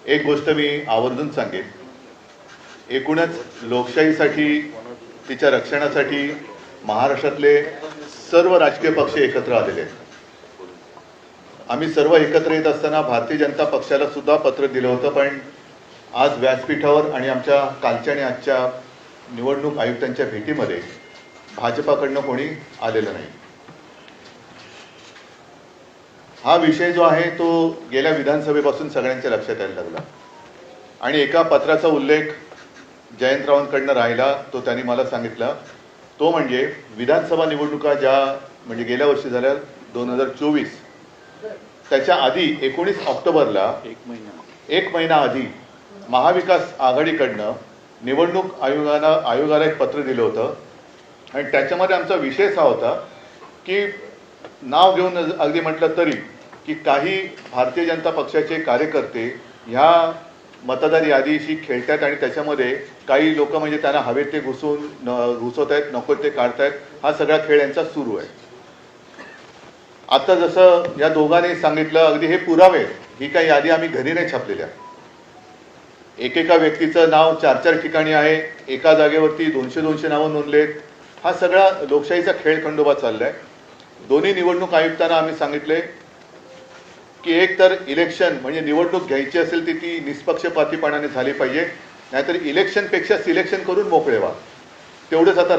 एक गोष्ट मी आवर्जून सांगेन, एकूणच लोकशाहीसाठी तिच्या रक्षणासाठी महाराष्ट्रातले सर्व राजकीय पक्ष एकत्र आलेले आहेत. आम्ही सर्व एकत्र येत असताना भारतीय जनता पक्षाला सुद्धा पत्र दिलं होतं, पण आज व्यासपीठावर आणि आमच्या कालच्या आणि आजच्या निवडणूक आयुक्तांच्या भेटीमध्ये भाजपाकडनं कोणी आलेलं नाही. हा विषय जो आहे तो गेल्या विधानसभेपासून सगळ्यांच्या लक्षात यायला लागला आणि एका पत्राचा उल्लेख जयंतरावांकडनं राहिला, तो त्यांनी मला सांगितला. तो म्हणजे विधानसभा निवडणुका ज्या म्हणजे गेल्या वर्षी झाल्या 2024, त्याच्या आधी 19 ऑक्टोबरला एक महिना आधी महाविकास आघाडीकडनं निवडणूक आयोगाला एक पत्र दिलं होतं आणि त्याच्यामध्ये आमचा विषय हा होता की नाव घेऊन अगदी म्हटलं तरी की काही भारतीय जनता पक्षाचे कार्यकर्ते ह्या मतदार यादीशी खेळतात आणि त्याच्यामध्ये काही लोक म्हणजे त्यांना हवे ते घुसवत आहेत, नको ते काढतायत. हा सगळा खेळ यांचा सुरू आहे. आता जसं या दोघांनी सांगितलं, अगदी हे पुरावे, ही काही यादी आम्ही घरी नाही छापलेल्या. एकेका व्यक्तीचं नाव 4-4 ठिकाणी आहे, एका जागेवरती 200-200 नावं नोंदलेत. हा सगळा लोकशाहीचा खेळ खंडोबा चाललाय. दोन्ही निवडणूक आयुक्तांना आम्ही सांगितले की एक तर इलेक्शन म्हणजे निवडणूक घ्यायची असेल तर ती निष्पक्षपातीपणाने झाली पाहिजे, नाहीतर इलेक्शनपेक्षा सिलेक्शन करून मोकळे व्हा. तेवढंच आता